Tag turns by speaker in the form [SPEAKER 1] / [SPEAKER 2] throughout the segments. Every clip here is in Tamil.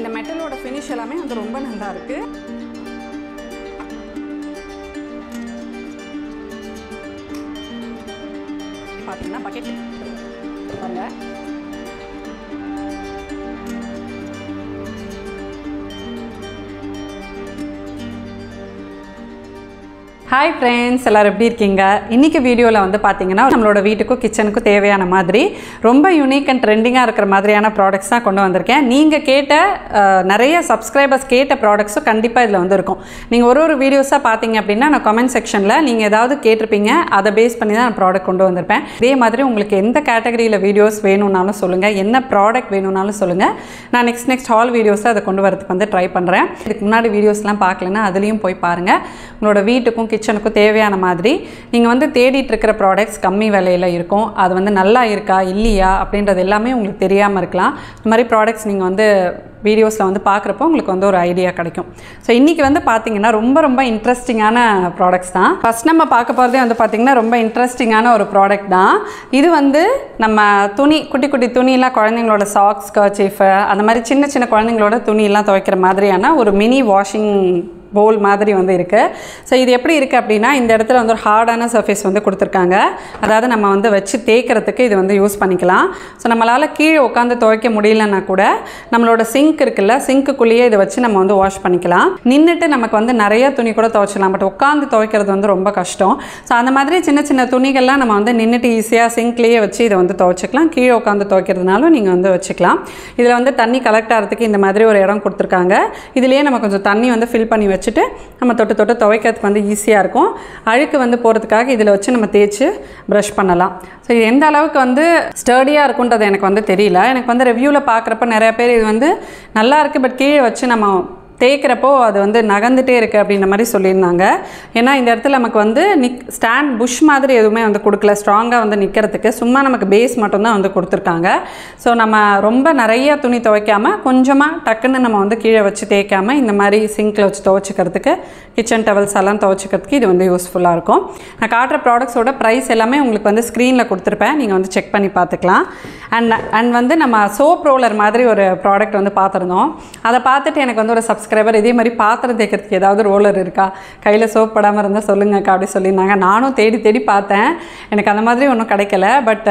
[SPEAKER 1] இந்த மெட்டலோட ஃபினிஷ் எல்லாமே வந்து ரொம்ப நல்லா இருக்குது. பார்த்தீங்கன்னா பக்கெட் பாருங்க. ஹாய் ஃப்ரெண்ட்ஸ், எல்லோரும் எப்படி இருக்கீங்க? இன்றைக்கி வீடியோவில் வந்து பார்த்தீங்கன்னா நம்மளோட வீட்டுக்கும் கிச்சனுக்கும் தேவையான மாதிரி ரொம்ப யூனிக் அண்ட் ட்ரெண்டிங்காக இருக்கிற மாதிரியான ப்ராடக்ட்ஸ் தான் கொண்டு வந்திருக்கேன். நீங்கள் கேட்ட நிறைய சப்ஸ்கிரைபர்ஸ் கேட்ட ப்ராடக்ட்ஸும் கண்டிப்பாக இதில் வந்து இருக்கும். நீங்கள் ஒரு வீடியோஸாக பார்த்தீங்க அப்படின்னா நான் கமெண்ட் செக்ஷனில் நீங்கள் ஏதாவது கேட்டிருப்பீங்க, அதை பேஸ் பண்ணி தான் நான் ப்ராடக்ட் கொண்டு வந்திருப்பேன். இதே மாதிரி உங்களுக்கு எந்த கேட்டகரியில் வீடியோஸ் வேணும்னாலும் சொல்லுங்கள், என்ன ப்ராடக்ட் வேணும்னாலும் சொல்லுங்கள். நான் நெக்ஸ்ட் ஹால் வீடியோஸை அதை கொண்டு வரதுக்கு வந்து ட்ரை பண்ணுறேன். இதுக்கு முன்னாடி வீடியோஸ்லாம் பார்க்கலன்னா அதுலேயும் போய் பாருங்கள். உங்களோட வீட்டுக்கும் கிச்சனுக்கும் தேவையான மாதிரி நீங்கள் வந்து தேடிட்டு இருக்கிற ப்ராடக்ட்ஸ் கம்மி விலையில் இருக்கும். அது வந்து நல்லா இருக்கா இல்லையா அப்படின்றது எல்லாமே உங்களுக்கு தெரியாமல் இருக்கலாம். இந்த மாதிரி ப்ராடக்ட்ஸ் நீங்கள் வந்து வீடியோஸில் வந்து பார்க்குறப்போ உங்களுக்கு வந்து ஒரு ஐடியா கிடைக்கும். ஸோ இன்றைக்கி வந்து பார்த்திங்கன்னா ரொம்ப இன்ட்ரெஸ்டிங்கான ப்ராடக்ட்ஸ் தான். ஃபஸ்ட் நம்ம பார்க்க போகிறதே வந்து பார்த்திங்கன்னா ரொம்ப இன்ட்ரெஸ்டிங்கான ஒரு ப்ராடக்ட் தான். இது வந்து நம்ம குட்டி துணியெல்லாம் குழந்தைங்களோட சாக்ஸ், கர்ச்சீஃபு, அந்த மாதிரி சின்ன குழந்தைங்களோட துணியெல்லாம் துவைக்கிற மாதிரியான ஒரு மினி வாஷிங் போல் மாதிரி வந்து இருக்குது. ஸோ இது எப்படி இருக்குது அப்படின்னா, இந்த இடத்துல வந்து ஒரு ஹார்டான சர்ஃபேஸ் வந்து கொடுத்துருக்காங்க. அதாவது நம்ம வந்து வச்சு தேய்க்கிறதுக்கு இது வந்து யூஸ் பண்ணிக்கலாம். ஸோ நம்மளால் கீழே உட்காந்து துவைக்க முடியலன்னா கூட நம்மளோட சிங்க் இருக்குல்ல, சிங்க்குள்ளேயே இதை வச்சு நம்ம வந்து வாஷ் பண்ணிக்கலாம். நின்றுட்டு நமக்கு வந்து நிறைய துணி கூட துவைச்சிக்கலாம். பட் உட்காந்து துவைக்கிறது வந்து ரொம்ப கஷ்டம். ஸோ அந்த மாதிரி சின்ன துணிகள்லாம் நம்ம வந்து நின்றுட்டு ஈஸியாக சிங்க்லேயே வச்சு இதை வந்து துவைச்சிக்கலாம். கீழே உட்காந்து துவைக்கிறதுனாலும் நீங்கள் வந்து வச்சுக்கலாம். இதில் வந்து தண்ணி கலெக்ட் ஆகிறதுக்கு இந்த மாதிரி ஒரு இடம் கொடுத்துருக்காங்க. இதுலேயே நம்ம கொஞ்சம் தண்ணி வந்து ஃபில் பண்ணி வச்சுட்டு நம்ம தொட்டு துவைக்கிறதுக்கு வந்து ஈஸியாக இருக்கும். அழுக்கு வந்து போகிறதுக்காக இதில் வச்சு நம்ம தேய்ச்சி ப்ரஷ் பண்ணலாம். ஸோ இது எந்த அளவுக்கு வந்து ஸ்டர்டியாக இருக்குன்றது எனக்கு வந்து தெரியல. எனக்கு வந்து ரிவ்யூவில் பார்க்குறப்ப நிறைய பேர் இது வந்து நல்லா இருக்குது, பட் கீழே வச்சு நம்ம தேய்க்கிறப்போ அது வந்து நகர்ந்துட்டே இருக்குது அப்படின்ற மாதிரி சொல்லியிருந்தாங்க. ஏன்னா இந்த இடத்துல நமக்கு வந்து ஸ்டாண்ட் புஷ் மாதிரி எதுவுமே வந்து கொடுக்கல, ஸ்ட்ராங்காக வந்து நிற்கிறதுக்கு. சும்மா நமக்கு பேஸ் மட்டும்தான் வந்து கொடுத்துருக்காங்க. ஸோ நம்ம ரொம்ப நிறைய துணி துவைக்காமல் கொஞ்சமாக டக்குன்னு நம்ம வந்து கீழே வச்சு தேய்க்காமல் இந்த மாதிரி சிங்கில் வச்சு துவைச்சிக்கிறதுக்கு, கிச்சன் டவல்ஸ் எல்லாம் துவைச்சிக்கிறதுக்கு இது வந்து யூஸ்ஃபுல்லாக இருக்கும். நான் காட்டுற ப்ராடக்ட்ஸோட ப்ரைஸ் எல்லாமே உங்களுக்கு வந்து ஸ்க்ரீனில் கொடுத்துருப்பேன், நீங்கள் வந்து செக் பண்ணி பார்த்துக்கலாம். அண்ட் வந்து நம்ம சோப் ரோலர் மாதிரி ஒரு ப்ராடக்ட் வந்து பார்த்துருந்தோம். அதை பார்த்துட்டு எனக்கு வந்து ஒரு சப்ஸ்கிரைபர் இதே மாதிரி பாத்திரம் தேய்க்கிறதுக்கு ஏதாவது ரோலர் இருக்கா, கையில் சோப் படாமல் இருந்தால் சொல்லுங்கக்கா அப்படி சொல்லியிருந்தாங்க. நானும் தேடி பார்த்தேன், எனக்கு அந்த மாதிரி ஒன்றும் கிடைக்கல. பட்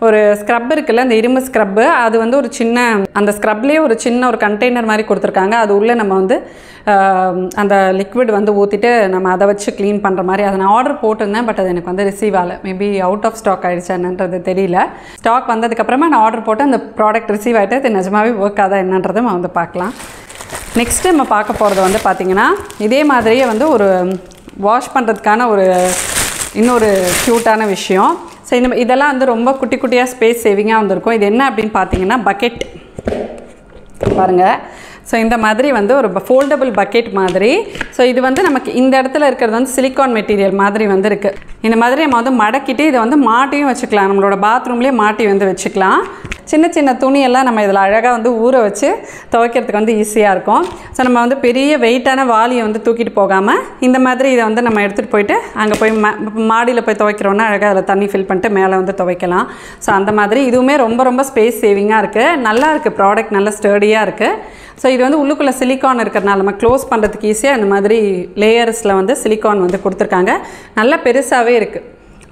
[SPEAKER 1] ஒரு ஸ்க்ரப் இருக்குல்ல, இந்த இரும்பு ஸ்க்ரப்பு, அது வந்து ஒரு சின்ன அந்த ஸ்க்ரப்லேயே ஒரு சின்ன ஒரு கண்டெய்னர் மாதிரி கொடுத்துருக்காங்க. அது உள்ளே நம்ம வந்து அந்த லிக்விட் வந்து ஊற்றிட்டு நம்ம அதை வச்சு க்ளீன் பண்ணுற மாதிரி அதை நான் ஆர்டர் போட்டிருந்தேன். பட் அது எனக்கு வந்து ரிசீவ் ஆகலை. மேபி அவுட் ஆஃப் ஸ்டாக் ஆகிடுச்சான்றது தெரியல. ஸ்டாக் வந்ததுக்கப்புறமா நான் ஆர்டர் போட்டு அந்த ப்ராடக்ட் ரிசீவ் ஆகிட்டு அது நிஜமாகவே ஒர்க் ஆகுதா என்னன்றதை நம்ம வந்து பார்க்கலாம். நெக்ஸ்ட்டு நம்ம பார்க்க போகிறது வந்து பார்த்திங்கன்னா, இதே மாதிரியே வந்து ஒரு வாஷ் பண்ணுறதுக்கான ஒரு இன்னொரு க்யூட்டான விஷயம். ஸோ இதெல்லாம் வந்து ரொம்ப குட்டியாக ஸ்பேஸ் சேவிங்காக வந்துருக்கும். இது என்ன அப்படின்னு பார்த்தீங்கன்னா, பக்கெட் பாருங்கள். ஸோ இந்த மாதிரி வந்து ஒரு ஃபோல்டபுள் பக்கெட் மாதிரி. ஸோ இது வந்து நமக்கு இந்த இடத்துல இருக்கிறது வந்து சிலிக்கான் மெட்டீரியல் மாதிரி வந்து இருக்குது. இந்த மாதிரி நம்ம வந்து மடக்கிட்டு இதை வந்து மாட்டியும் வச்சுக்கலாம், நம்மளோட பாத்ரூம்லேயே மாட்டி வந்து வச்சுக்கலாம். சின்ன துணியெல்லாம் நம்ம இதில் அழகாக வந்து ஊற வச்சு துவைக்கிறதுக்கு வந்து ஈஸியாக இருக்கும். ஸோ நம்ம வந்து பெரிய வெயிட்டான வாளியை வந்து தூக்கிட்டு போகாமல் இந்த மாதிரி இதை வந்து நம்ம எடுத்துகிட்டு போயிட்டு அங்கே போய் மாடியில் போய் துவைக்கிறோன்னா அழகாக அதில் தண்ணி ஃபில் பண்ணிட்டு மேலே வந்து துவைக்கலாம். ஸோ அந்த மாதிரி இதுவுமே ரொம்ப ஸ்பேஸ் சேவிங்காக இருக்குது. நல்லா இருக்குது ப்ராடக்ட், நல்லா ஸ்டர்டியாக இருக்குது. ஸோ இது வந்து உள்ளுக்குள்ளே சிலிக்கான் இருக்கிறதுனால நம்ம க்ளோஸ் பண்ணுறதுக்கு ஈஸியாக இந்த மாதிரி லேயர்ஸில் வந்து சிலிக்கான் வந்து கொடுத்துருக்காங்க. நல்லா பெருசாகவே இருக்குது,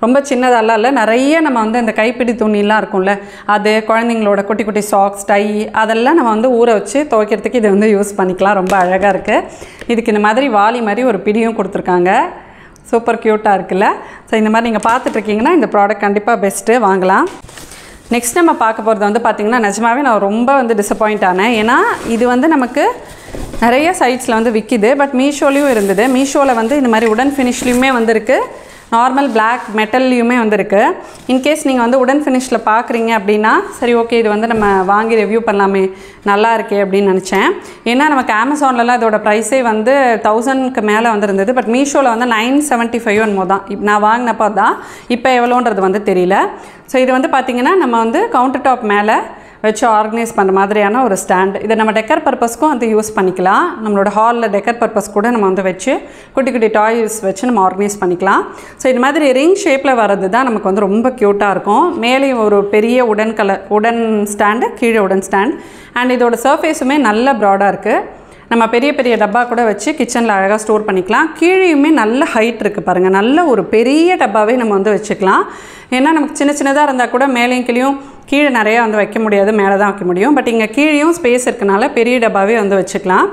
[SPEAKER 1] ரொம்ப சின்னதெல்லாம் இல்லை. நிறைய நம்ம வந்து இந்த கைப்பிடி துணிலாம் இருக்கும்ல, அது குழந்தைங்களோட குட்டி சாக்ஸ், டை, அதெல்லாம் நம்ம வந்து ஊற வச்சு துவைக்கிறதுக்கு இதை வந்து யூஸ் பண்ணிக்கலாம். ரொம்ப அழகாக இருக்குது. இதுக்கு இந்த மாதிரி வாளி மாதிரி ஒரு பிடியும் கொடுத்துருக்காங்க. சூப்பர் க்யூட்டாக இருக்குல்ல. ஸோ இந்த மாதிரி நீங்கள் பார்த்துட்ருக்கீங்கன்னா இந்த ப்ராடக்ட் கண்டிப்பாக பெஸ்ட்டு, வாங்கலாம். நெக்ஸ்ட் நம்ம பார்க்க போகிறது வந்து பார்த்திங்கன்னா, நிஜமாகவே நான் ரொம்ப வந்து டிசப்பாயிண்ட் ஆனேன். ஏன்னா இது வந்து நமக்கு நிறைய சைட்ஸில் வந்து விற்கிது, பட் மீஷோலையும் இருந்தது. மீஷோவில் வந்து இந்த மாதிரி உடன் ஃபினிஷ்லேயுமே வந்துருக்கு, நார்மல் பிளாக் மெட்டல்லையுமே வந்துருக்கு. இன்கேஸ் நீங்கள் வந்து உடன் ஃபினிஷில் பார்க்குறீங்க அப்படின்னா சரி ஓகே இது வந்து நம்ம வாங்கி ரிவ்யூ பண்ணலாமே, நல்லா இருக்கே அப்படின்னு நினச்சேன். ஏன்னா நமக்கு அமேசான்லலாம் இதோட ப்ரைஸே வந்து 1000க்கு மேலே வந்துருந்தது. பட் மீஷோவில் வந்து 975 என்னமோ தான் நான் வாங்கினப்போ தான். இப்போ எவ்வளோன்றது வந்து தெரியல. ஸோ இது வந்து பார்த்திங்கன்னா நம்ம வந்து கவுண்டர் டாப் மேலே வச்சு ஆர்கனைஸ் பண்ணுற மாதிரியான ஒரு ஸ்டாண்ட். இதை நம்ம டெக்கர் பர்பஸ்க்கும் வந்து யூஸ் பண்ணிக்கலாம். நம்மளோட ஹாலில் டெக்கர் பர்பஸ் கூட நம்ம வந்து வச்சு குட்டி குட்டி டாய்ஸ் வச்சு நம்ம ஆர்கனைஸ் பண்ணிக்கலாம். ஸோ இது மாதிரி ரிங் ஷேப்பில் வர்றது தான் நமக்கு வந்து ரொம்ப க்யூட்டாக இருக்கும். மேலே ஒரு பெரிய உடன் ஸ்டாண்டு, கீழே உடன் ஸ்டாண்ட். அண்ட் இதோட சர்ஃபேஸுமே நல்ல ப்ராடாக இருக்குது. நம்ம பெரிய பெரிய டப்பா கூட வச்சு கிச்சனில் அழகாக ஸ்டோர் பண்ணிக்கலாம். கீழேயுமே நல்ல ஹைட் இருக்குது பாருங்கள். நல்ல ஒரு பெரிய டப்பாவே நம்ம வந்து வச்சுக்கலாம். ஏன்னா நமக்கு சின்ன சின்னதாக இருந்தால் கூட மேலேயும் கீழேயும் கீழே நிறையா வந்து வைக்க முடியாது, மேலே தான் வைக்க முடியும். பட் இங்கே கீழேயும் ஸ்பேஸ் இருக்கனால பெரிய டப்பாவே வந்து வச்சுக்கலாம்.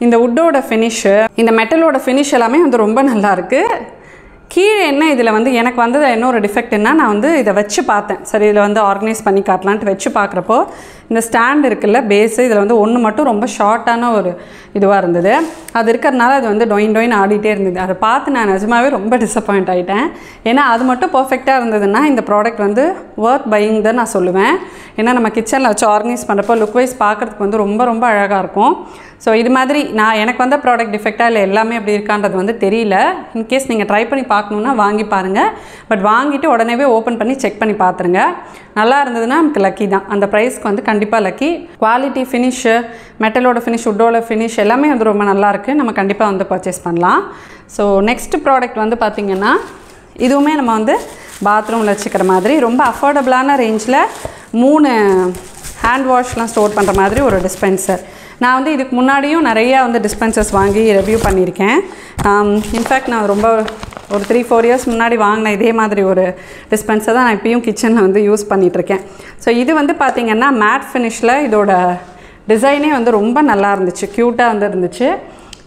[SPEAKER 1] இந்த வுட்டோட ஃபினிஷு, இந்த மெட்டலோட ஃபினிஷ் எல்லாமே வந்து ரொம்ப நல்லாயிருக்கு. கீழே என்ன இதில் வந்து எனக்கு வந்தது இன்னொரு டிஃபெக்ட் என்ன, நான் வந்து இதை வச்சு பார்த்தேன். சரி இதில் வந்து ஆர்கனைஸ் பண்ணி காட்டலான்ட்டு வச்சு பார்க்குறப்போ இந்த ஸ்டாண்ட் இருக்குல்ல பேஸு, இதில் வந்து ஒன்று மட்டும் ரொம்ப ஷார்ட்டான ஒரு இதுவாக இருந்தது. அது இருக்கிறதுனால அது வந்து டொயின் ஆடிட்டே இருந்தது. அதை பார்த்து நான் நிஜமாவே ரொம்ப டிசப்பாயிண்ட் ஆகிட்டேன். ஏன்னா அது மட்டும் பர்ஃபெக்டாக இருந்ததுன்னா இந்த ப்ராடக்ட் வந்து ஒர்த் பையிங் தான் நான் சொல்லுவேன். ஏன்னா நம்ம கிச்சனில் வச்சு ஆர்கனைஸ் பண்ணுறப்போ லுக் வைஸ் பார்க்குறதுக்கு வந்து ரொம்ப ரொம்ப அழகாக இருக்கும். ஸோ இது மாதிரி எனக்கு வந்த ப்ராடக்ட் டிஃபெக்டாக இல்லை எல்லாமே அப்படி இருக்கான்றது வந்து தெரியல. இன்கேஸ் நீங்கள் ட்ரை பண்ணி பார்க்கணுன்னா வாங்கி பாருங்கள். பட் வாங்கிட்டு உடனே ஓப்பன் பண்ணி செக் பண்ணி பார்த்துருங்க. நல்லா இருந்ததுன்னா நமக்கு லக்கி தான். அந்த ப்ரைஸ்க்கு வந்து கண்டிப்பாக லக்கி. குவாலிட்டி, ஃபினிஷு, மெட்டலோட ஃபினிஷ், வுட்டோட ஃபினிஷ் எல்லாமே வந்து ரொம்ப நல்லாயிருக்கு. நம்ம கண்டிப்பாக வந்து பர்ச்சேஸ் பண்ணலாம். ஸோ நெக்ஸ்ட் ப்ராடக்ட் வந்து பார்த்திங்கன்னா இதுவுமே நம்ம வந்து பாத்ரூமில் வச்சுக்கிற மாதிரி ரொம்ப அஃபோர்டபுளான ரேஞ்சில் 3 ஹேண்ட் வாஷ்லாம் ஸ்டோர் பண்ணுற மாதிரி ஒரு டிஸ்பென்சர். நான் வந்து இதுக்கு முன்னாடியும் நிறையா வந்து டிஸ்பென்சர்ஸ் வாங்கி ரிவ்யூ பண்ணியிருக்கேன். இன்ஃபேக்ட் நான் ரொம்ப ஒரு 3-4 இயர்ஸ் முன்னாடி வாங்கின இதே மாதிரி ஒரு டிஸ்பென்சர் தான் நான் இப்பயும் கிச்சனில் வந்து யூஸ் பண்ணிகிட்ருக்கேன். ஸோ இது வந்து பார்த்திங்கன்னா மேட் ஃபினிஷில் இதோட டிசைனே வந்து ரொம்ப நல்லா இருந்துச்சு, க்யூட்டாக வந்து இருந்துச்சு.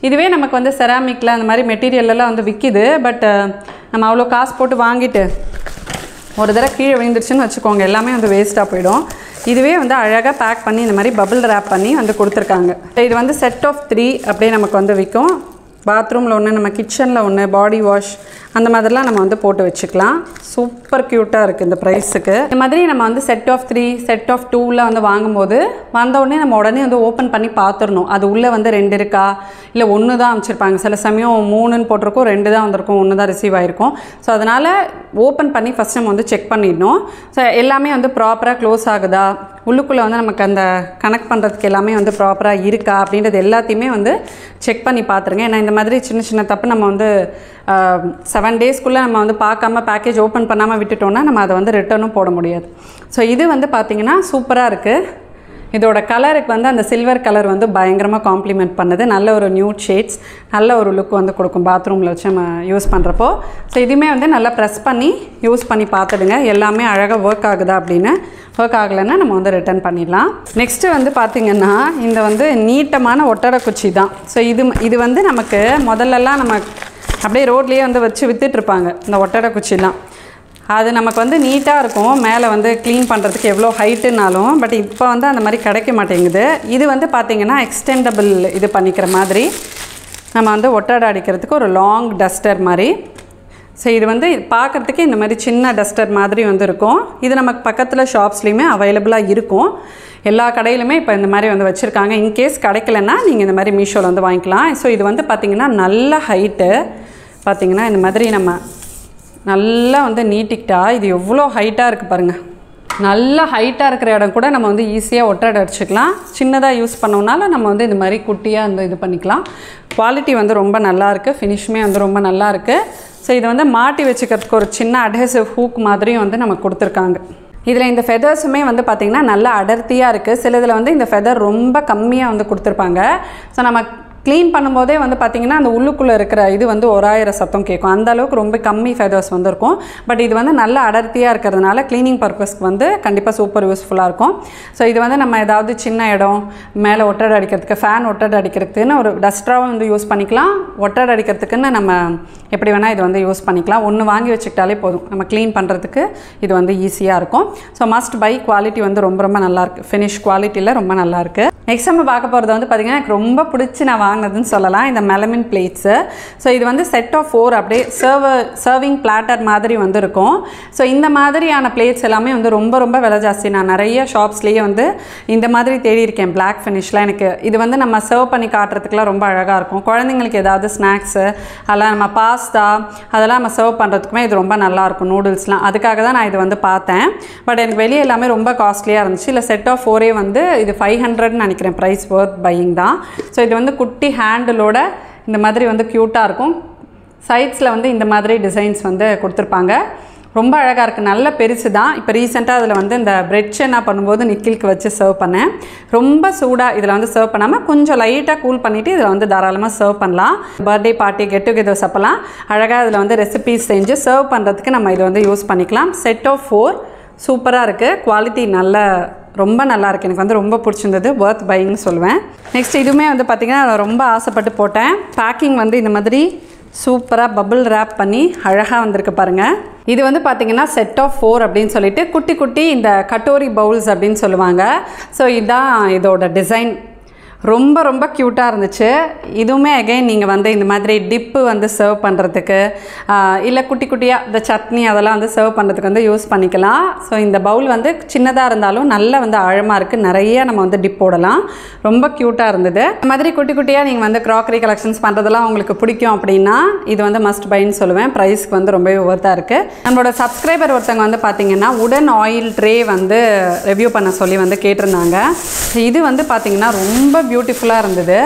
[SPEAKER 1] இதுவே நமக்கு வந்து செராமிக்கில் அந்த மாதிரி மெட்டீரியல்லாம் வந்து விற்கிது. பட் நம்ம அவ்வளோ காசு போட்டு வாங்கிட்டு ஒரு தடவை கீழே விழுந்துருச்சுன்னு வச்சுக்கோங்க, எல்லாமே வந்து வேஸ்ட்டாக போயிடும். இதுவே வந்து அழகாக பேக் பண்ணி இந்த மாதிரி பபிள் ரேப் பண்ணி வந்து கொடுத்துருக்காங்க. இது வந்து செட் ஆஃப் 3 அப்படியே நமக்கு வந்து விற்கும். பாத்ரூமில் ஒன்று, நம்ம கிச்சனில் ஒன்று, பாடி வாஷ் அந்த மாதிரிலாம் நம்ம வந்து போட்டு வச்சுக்கலாம். சூப்பர் க்யூட்டாக இருக்குது இந்த ப்ரைஸுக்கு. இந்த மாதிரி நம்ம வந்து செட் ஆஃப் 3, செட் ஆஃப் 2ல வந்து வாங்கும்போது வந்தவுடனே நம்ம உடனே வந்து ஓப்பன் பண்ணி பார்த்துடணும். அது உள்ளே வந்து 2 இருக்கா இல்லை 1 தான் அமைச்சிருப்பாங்க. சில சமயம் 3ன்னு போட்டிருக்கோம், 2 தான் வந்திருக்கும், 1 தான் ரிசீவ் ஆகிருக்கும். ஸோ அதனால் ஓப்பன் பண்ணி ஃபஸ்ட் நம்ம வந்து செக் பண்ணிடணும். ஸோ எல்லாமே வந்து ப்ராப்பராக க்ளோஸ் ஆகுதா, உள்ளுக்குள்ளே வந்து நமக்கு அந்த கனெக்ட் பண்ணுறதுக்கு எல்லாமே வந்து ப்ராப்பராக இருக்கா அப்படின்றது எல்லாத்தையுமே வந்து செக் பண்ணி பார்த்துருங்க. ஏன்னா இந்த மாதிரி சின்ன சின்ன தப்பு நம்ம வந்து 7 டேஸ்க்குள்ளே நம்ம வந்து பார்க்காம பேக்கேஜ் ஓப்பன் பண்ணாமல் விட்டுட்டோம்னா நம்ம அதை வந்து ரிட்டர்னும் போட முடியாது. ஸோ இது வந்து பார்த்திங்கன்னா சூப்பராக இருக்குது. இதோட கலருக்கு வந்து அந்த சில்வர் கலர் வந்து பயங்கரமாக காம்ப்ளிமெண்ட் பண்ணுது. நல்ல ஒரு நியூட் ஷேட்ஸ், நல்ல ஒரு லுக் வந்து கொடுக்கும் பாத்ரூமில் வச்சு நம்ம யூஸ் பண்ணுறப்போ. ஸோ இதுவுமே வந்து நல்லா ப்ரெஸ் பண்ணி யூஸ் பண்ணி பார்த்துடுங்க, எல்லாமே அழகாக ஒர்க் ஆகுதா அப்படின்னு. ஒர்க் ஆகலைன்னா நம்ம வந்து ரிட்டர்ன் பண்ணிடலாம். நெக்ஸ்ட்டு வந்து பார்த்திங்கன்னா இந்த வந்து நீட்டமான ஒட்டடை குச்சி தான். ஸோ இது வந்து நமக்கு முதல்லலாம் நம்ம அப்படியே ரோட்லேயே வந்து வச்சு விற்றுட்ருப்பாங்க இந்த ஒட்டடை குச்சிலாம். அது நமக்கு வந்து நீட்டாக இருக்கும், மேலே வந்து க்ளீன் பண்ணுறதுக்கு எவ்வளோ ஹைட்டுனாலும். பட் இப்போ வந்து அந்த மாதிரி கிடைக்க மாட்டேங்குது. இது வந்து பார்த்திங்கன்னா எக்ஸ்டெண்டபிள் இது பண்ணிக்கிற மாதிரி நம்ம வந்து ஒட்டடை அடிக்கிறதுக்கு ஒரு லாங் டஸ்டர் மாதிரி. ஸோ இது வந்து பார்க்குறதுக்கு இந்த மாதிரி சின்ன டஸ்டர் மாதிரி வந்து இருக்கும். இது நமக்கு பக்கத்தில் ஷாப்ஸ்லேயுமே அவைலபிளாக இருக்கும். எல்லா கடையிலுமே இப்போ இந்த மாதிரி வந்து வச்சுருக்காங்க. இன்கேஸ் கிடைக்கலன்னா நீங்கள் இந்த மாதிரி மீஷோவில் வந்து வாங்கிக்கலாம். ஸோ இது வந்து பார்த்திங்கன்னா நல்ல ஹைட்டு. பார்த்திங்கன்னா இந்த மாதிரி நம்ம நல்லா வந்து நீட்டிக்கிட்டா இது எவ்வளோ ஹைட்டாக இருக்குது பாருங்கள். நல்ல ஹைட்டாக இருக்கிற இடம் கூட நம்ம வந்து ஈஸியாக ஒட்டடை அடிச்சுக்கலாம். சின்னதாக யூஸ் பண்ணோம்னாலும் நம்ம வந்து இந்த மாதிரி குட்டியாக வந்து இது பண்ணிக்கலாம். குவாலிட்டி வந்து ரொம்ப நல்லாயிருக்கு, ஃபினிஷுமே வந்து ரொம்ப நல்லாயிருக்கு. ஸோ இதை வந்து மாட்டி வச்சுக்கிறதுக்கு ஒரு சின்ன அட்ஹெசிவ் ஹூக் மாதிரியும் வந்து நமக்கு கொடுத்துருக்காங்க. இதில் இந்த ஃபெதர்ஸுமே வந்து பார்த்திங்கன்னா நல்லா அடர்த்தியாக இருக்குது. சிலதில் வந்து இந்த ஃபெதர் ரொம்ப கம்மியாக வந்து கொடுத்துருப்பாங்க. ஸோ நம்ம க்ளீன் பண்ணும்போதே வந்து பார்த்திங்கன்னா அந்த உள்ளுக்குள்ளே இருக்கிற இது வந்து 1000 சத்தம் கேட்கும். அந்த அளவுக்கு ரொம்ப கம்மி ஃபெதர்ஸ் வந்து இருக்கும். பட் இது வந்து நல்ல அடர்த்தியாக இருக்கிறதுனால க்ளீனிங் பர்பஸ்க்கு வந்து கண்டிப்பாக சூப்பர் யூஸ்ஃபுல்லாக இருக்கும். ஸோ இது வந்து நம்ம ஏதாவது சின்ன இடம் மேலே ஒட்டடை அடிக்கிறதுக்கு, ஃபேன் ஒட்டடை அடிக்கிறதுக்குன்னு ஒரு டஸ்டராகவும் வந்து யூஸ் பண்ணிக்கலாம். ஒட்டடை அடிக்கிறதுக்குன்னு நம்ம எப்படி வேணால் இது வந்து யூஸ் பண்ணிக்கலாம். ஒன்று வாங்கி வச்சுக்கிட்டாலே போதும், நம்ம க்ளீன் பண்ணுறதுக்கு இது வந்து ஈஸியாக இருக்கும். So must by. குவாலிட்டி வந்து ரொம்ப ரொம்ப நல்லாயிருக்கு, ஃபினிஷ் குவாலிட்டியில் ரொம்ப நல்லாயிருக்கு. நெக்ஸ்ட் நம்ம பார்க்க போகிறது வந்து பார்த்திங்கன்னா எனக்கு ரொம்ப பிடிச்சி நான் வாங்கினதுன்னு சொல்லலாம் இந்த மெலமின் பிளேட்ஸு. ஸோ இது வந்து செட் ஆஃப் 4 அப்படியே சர்விங் பிளாட்டர் மாதிரி வந்து இருக்கும். ஸோ இந்த மாதிரியான பிளேட்ஸ் எல்லாமே வந்து ரொம்ப ரொம்ப விலை ஜாஸ்தி. நான் நிறைய ஷாப்ஸ்லேயே வந்து இந்த மாதிரி தேடி இருக்கேன் பிளாக் ஃபினிஷில். எனக்கு இது வந்து நம்ம சர்வ் பண்ணி காட்டுறதுக்குலாம் ரொம்ப அழகாக இருக்கும். குழந்தைங்களுக்கு ஏதாவது ஸ்நாக்ஸு அதெல்லாம் நம்ம பாஸ்தா அதெல்லாம் நம்ம சர்வ் பண்ணுறதுக்குமே இது ரொம்ப நல்லாயிருக்கும். நூடுல்ஸ்லாம் அதுக்காக தான் நான் இது வந்து பார்த்தேன். பட் எனக்கு வெளியே எல்லாமே ரொம்ப காஸ்ட்லியாக இருந்துச்சு. இல்லை செட் ஆஃப் 4 வந்து இது 500ன்னு நினைக்கிறேன். ப்ரைஸ் ஒர்த் பையிங் தான். ஸோ இது வந்து குட்டி ஹேண்டிலோட இந்த மாதிரி வந்து க்யூட்டாக இருக்கும். சைட்ஸில் வந்து இந்த மாதிரி டிசைன்ஸ் வந்து கொடுத்துருப்பாங்க. ரொம்ப அழகாக இருக்குது. நல்ல பெருசு தான். இப்போ ரீசெண்டாக அதில் வந்து இந்த பிரெட் சென்னா பண்ணும்போது நிக்கிலுக்கு வச்சு சர்வ் பண்ணேன். ரொம்ப சூடாக இதில் வந்து சர்வ் பண்ணாமல் கொஞ்சம் லைட்டாக கூல் பண்ணிவிட்டு இதில் வந்து தாராளமாக சர்வ் பண்ணலாம். பர்த்டே பார்ட்டி கெட் டுகெதர்ஸ் அப்போலாம் அழகாக இதில் வந்து ரெசிபீஸ் செஞ்சு சர்வ் பண்ணுறதுக்கு நம்ம இதை வந்து யூஸ் பண்ணிக்கலாம். செட் ஆஃப் 4 சூப்பராக இருக்குது. குவாலிட்டி ரொம்ப நல்லா இருக்குது. எனக்கு வந்து ரொம்ப பிடிச்சிருந்தது. ஒர்த் பையிங்னு சொல்லுவேன். நெக்ஸ்ட் இதுவுமே வந்து பார்த்திங்கன்னா ரொம்ப ஆசைப்பட்டு போட்டேன். பேக்கிங் வந்து இந்த மாதிரி சூப்பராக பபிள் ரேப் பண்ணி அழகாக வந்திருக்கு பாருங்கள். இது வந்து பார்த்திங்கன்னா செட் ஆஃப் 4 அப்படின்னு சொல்லிட்டு குட்டி குட்டி இந்த கட்டோரி பவுல்ஸ் அப்படின்னு சொல்லுவாங்க. ஸோ இதுதான் இதோட டிசைன். ரொம்ப ரொம்ப க்யூட்டாக இருந்துச்சு. இதுவுமே அகைன் நீங்கள் வந்து இந்த மாதிரி டிப்பு வந்து சர்வ் பண்ணுறதுக்கு இல்லை குட்டி குட்டியாக இந்த சட்னி அதெல்லாம் வந்து சர்வ் பண்ணுறதுக்கு வந்து யூஸ் பண்ணிக்கலாம். ஸோ இந்த பவுல் வந்து சின்னதாக இருந்தாலும் நல்ல வந்து ஆழமாக இருக்குது. நிறைய நம்ம வந்து டிப் போடலாம். ரொம்ப க்யூட்டாக இருந்தது. இந்த மாதிரி குட்டி குட்டியாக நீங்கள் வந்து க்ராக்கரி கலெக்ஷன்ஸ் பண்ணுறதெல்லாம் உங்களுக்கு பிடிக்கும் அப்படின்னா இது வந்து மஸ்ட் பைன்னு சொல்லுவேன். ப்ரைஸ்க்கு வந்து ரொம்பவே ஒர்த்தாக இருக்குது. நம்மளோட சப்ஸ்கிரைபர் ஒருத்தவங்க வந்து பார்த்திங்கன்னா உடன் ஆயில் ட்ரே வந்து ரிவ்யூ பண்ண சொல்லி வந்து கேட்டிருந்தாங்க. இது வந்து பார்த்திங்கன்னா ரொம்ப பியூட்டிஃபுல்லாக இருந்தது.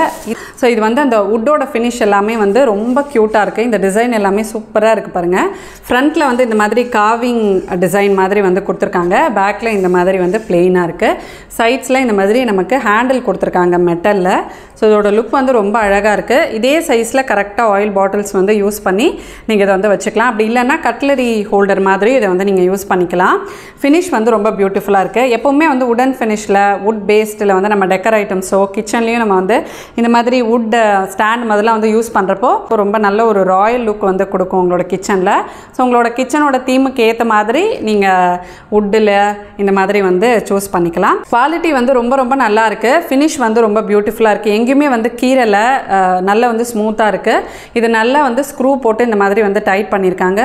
[SPEAKER 1] ஸோ இது வந்து அந்த வுட்டோட ஃபினிஷ் எல்லாமே வந்து ரொம்ப க்யூட்டாக இருக்குது. இந்த டிசைன் எல்லாமே சூப்பராக இருக்குது பாருங்கள். ஃப்ரண்ட்டில் வந்து இந்த மாதிரி காவிங் டிசைன் மாதிரி வந்து கொடுத்துருக்காங்க. பேக்கில் இந்த மாதிரி வந்து பிளெயினாக இருக்குது. சைட்ஸில் இந்த மாதிரி நமக்கு ஹேண்டில் கொடுத்துருக்காங்க மெட்டலில். ஸோ இதோட லுக் வந்து ரொம்ப அழகாக இருக்குது. இதே சைஸில் கரெக்டாக ஆயில் பாட்டில்ஸ் வந்து யூஸ் பண்ணி நீங்கள் இதை வந்து வச்சுக்கலாம். அப்படி இல்லைன்னா கட்லரி ஹோல்டர் மாதிரி இதை வந்து நீங்கள் யூஸ் பண்ணிக்கலாம். ஃபினிஷ் வந்து ரொம்ப பியூட்டிஃபுல்லாக இருக்குது. எப்போவுமே வந்து உடன் ஃபினிஷில் வுட் பேஸ்டில் வந்து நம்ம டெக்கர் ஐட்டம்ஸோ கிச்சன்லேயும் நம்ம வந்து இந்த மாதிரி வுட் ஸ்டாண்ட் மாதிரிலாம் வந்து யூஸ் பண்ணுறப்போ ரொம்ப நல்ல ஒரு ராயல் லுக் வந்து கொடுக்கும் உங்களோட கிச்சனில். ஸோ உங்களோட கிச்சனோட தீமுக்கு ஏற்ற மாதிரி நீங்கள் வுட்டில் இந்த மாதிரி வந்து சூஸ் பண்ணிக்கலாம். குவாலிட்டி வந்து ரொம்ப ரொம்ப நல்லா இருக்குது. ஃபினிஷ் வந்து ரொம்ப பியூட்டிஃபுல்லாக இருக்குது. எங்கேயுமே வந்து கீரலை நல்லா வந்து ஸ்மூத்தாக இருக்குது. இது நல்லா வந்து ஸ்க்ரூ போட்டு இந்த மாதிரி வந்து டைட் பண்ணியிருக்காங்க.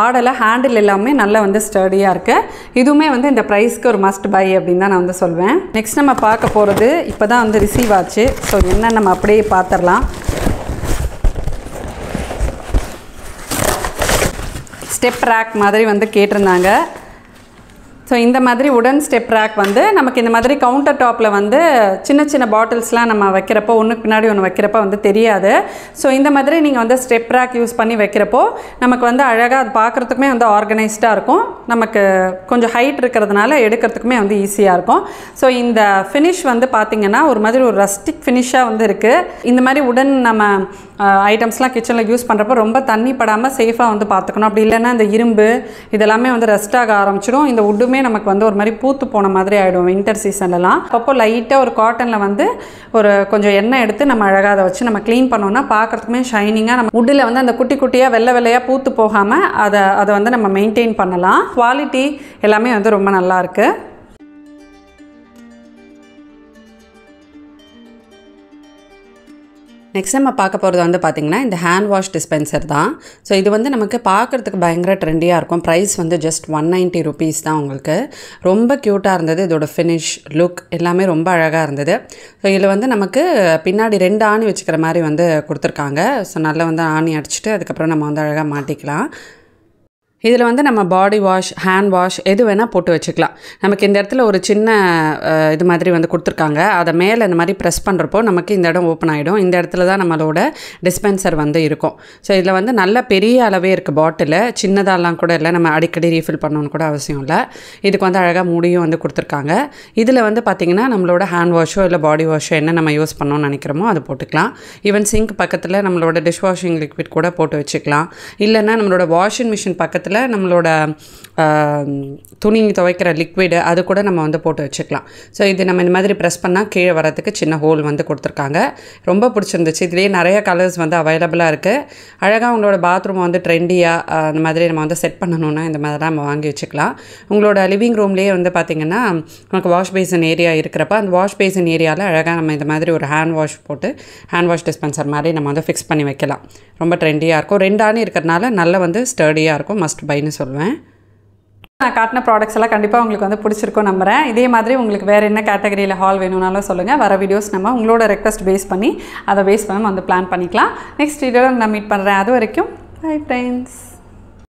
[SPEAKER 1] ஆடலை ஹேண்டில் எல்லாமே நல்லா வந்து ஸ்டடியாக இருக்குது. இதுவுமே வந்து இந்த ப்ரைஸ்க்கு ஒரு மஸ்ட் பை அப்படின்னு தான் நான் வந்து சொல்வேன். நெக்ஸ்ட் நம்ம பார்க்க போகிறது இப்போ தான் வந்து ரிசீவ் ஆச்சு. ஸோ என்ன நம்ம அப்படியே பார்த்துடலாம். ஸ்டெப் ரேக் மாதிரி வந்து கேட்டிருந்தாங்க. ஸோ இந்த மாதிரி உடன் ஸ்டெப் ரேக் வந்து நமக்கு இந்த மாதிரி கவுண்டர் டாப்பில் வந்து சின்ன சின்ன பாட்டில்ஸ்லாம் நம்ம வைக்கிறப்போ ஒன்றுக்கு பின்னாடி ஒன்று வைக்கிறப்போ வந்து தெரியாது. ஸோ இந்த மாதிரி நீங்கள் வந்து ஸ்டெப் ரேக் யூஸ் பண்ணி வைக்கிறப்போ நமக்கு வந்து அழகாக அது பார்க்குறதுக்குமே வந்து ஆர்கனைஸ்டாக இருக்கும். நமக்கு கொஞ்சம் ஹைட் இருக்கிறதுனால எடுக்கிறதுக்குமே வந்து ஈஸியாக இருக்கும். ஸோ இந்த ஃபினிஷ் வந்து பார்த்திங்கன்னா ஒரு மாதிரி ஒரு ரஸ்டிக் ஃபினிஷாக வந்து இருக்குது. இந்த மாதிரி உடன் நம்ம ஐட்டம்ஸ்லாம் கிச்சனில் யூஸ் பண்ணுறப்போ ரொம்ப தண்ணி படாமல் சேஃபாக வந்து பார்த்துக்கணும். அப்படி இல்லைன்னா இந்த இரும்பு இதெல்லாமே வந்து ரெஸ்டாக ஆரம்பிச்சிடும். இந்த உட்டுமே நமக்கு வந்து ஒரு மாதிரி பூத்து போன மாதிரி ஆகிடும் வின்டர் சீசன்லலாம். அப்போ லைட்டாக ஒரு காட்டனில் வந்து ஒரு கொஞ்சம் எண்ணெய் எடுத்து நம்ம அழகாக அதை வச்சு நம்ம க்ளீன் பண்ணோன்னா பார்க்குறதுக்குமே ஷைனிங்காக நம்ம உட்டில் வந்து அந்த குட்டி குட்டியாக வெள்ளை வெள்ளையாக பூத்து போகாமல் அதை வந்து நம்ம மெயின்டைன் பண்ணலாம். குவாலிட்டி எல்லாமே வந்து ரொம்ப நல்லாயிருக்கு. நெக்ஸ்ட் நம்ம பார்க்க போகிறது வந்து பார்த்திங்கன்னா இந்த ஹேண்ட் வாஷ் டிஸ்பென்சர் தான். ஸோ இது வந்து நமக்கு பார்க்குறதுக்கு பயங்கர ட்ரெண்டியாக இருக்கும். ப்ரைஸ் வந்து ஜஸ்ட் 190 rupees தான். உங்களுக்கு ரொம்ப க்யூட்டாக இருந்தது. இதோட ஃபினிஷ் லுக் எல்லாமே ரொம்ப அழகாக இருந்தது. ஸோ இதில் வந்து நமக்கு பின்னாடி 2 ஆணி வச்சுக்கிற மாதிரி வந்து கொடுத்துருக்காங்க. ஸோ நல்லா வந்து ஆணி அடிச்சுட்டு அதுக்கப்புறம் நம்ம வந்து அழகாக மாட்டிக்கலாம். இதில் வந்து நம்ம பாடி வாஷ் ஹேண்ட் வாஷ் எது வேணால் போட்டு வச்சுக்கலாம். நமக்கு இந்த இடத்துல ஒரு சின்ன இது மாதிரி வந்து கொடுத்துருக்காங்க. அதை மேலே இந்த மாதிரி ப்ரெஸ் பண்ணுறப்போ நமக்கு இந்த இடம் ஓப்பன் ஆகிடும். இந்த இடத்துல தான் நம்மளோட டிஸ்பென்சர் வந்து இருக்கும். ஸோ இதில் வந்து நல்ல பெரிய அளவே இருக்குது பாட்டில். சின்னதாலாம் கூட இல்லை. நம்ம அடிக்கடி ரீஃபில் பண்ணணுன்னு கூட அவசியம் இல்லை. இதுக்கு வந்து அழகாக முடியும் வந்து கொடுத்துருக்காங்க. இதில் வந்து பார்த்திங்கன்னா நம்மளோட ஹேண்ட் வாஷோ இல்லை பாடி வாஷோ என்ன நம்ம யூஸ் பண்ணணும்னு நினைக்கிறோமோ அது போட்டுக்கலாம். ஈவன் சிங்க் பக்கத்தில் நம்மளோட டிஷ் வாஷிங் லிக்விட் கூட போட்டு வச்சுக்கலாம். இல்லைன்னா நம்மளோட வாஷிங் மிஷின் பக்கத்தில் பக்கத்தில் நம்மளோட துணி துவைக்கிற லிக்விடு அது கூட நம்ம வந்து போட்டு வச்சுக்கலாம். ஸோ இது நம்ம இந்த மாதிரி ப்ரெஸ் பண்ணால் கீழே வரதுக்கு சின்ன ஹோல் வந்து கொடுத்துருக்காங்க. ரொம்ப பிடிச்சிருந்துச்சு. இதுலேயே நிறைய கலர்ஸ் வந்து அவைலபிளாக இருக்குது. அழகாக உங்களோட பாத்ரூம் வந்து ட்ரெண்டியாக அந்த மாதிரி நம்ம வந்து செட் பண்ணணுன்னா இந்த மாதிரி தான் நம்ம வாங்கி வச்சுக்கலாம். உங்களோட லிவிங் ரூம்லேயே வந்து பார்த்திங்கன்னா நமக்கு வாஷ் பேசின் ஏரியா இருக்கிறப்ப அந்த வாஷ் பேசின் ஏரியாவில் அழகாக நம்ம இந்த மாதிரி ஒரு ஹேண்ட் வாஷ் போட்டு ஹேண்ட் வாஷ் டிஸ்பென்சர் மாதிரி நம்ம வந்து ஃபிக்ஸ் பண்ணி வைக்கலாம். ரொம்ப ட்ரெண்டியாக இருக்கும். 2 ஆணி இருக்கிறதுனால நல்லா வந்து ஸ்டர்டியாக இருக்கும். மஸ்ட் பைன்னு சொல்லுவேன். நான் காட்டின ப்ராடக்ட்ஸ் எல்லாம் கண்டிப்பாக உங்களுக்கு வந்து பிடிச்சிருக்கும் நம்புகிறேன். இதே மாதிரி உங்களுக்கு வேறு என்ன கேட்டகரியில் ஹால் வேணும்னாலும் சொல்லுங்கள். வர வீடியோஸ் நம்ம உங்களோட ரெக்வஸ்ட் பேஸ் பண்ணி அதை பேஸ் பண்ணி வந்து பிளான் பண்ணிக்கலாம். நெக்ஸ்ட் வீடியோவில் நான் மீட் பண்ணுறேன். அது வரைக்கும் பை ஃப்ரெண்ட்ஸ்.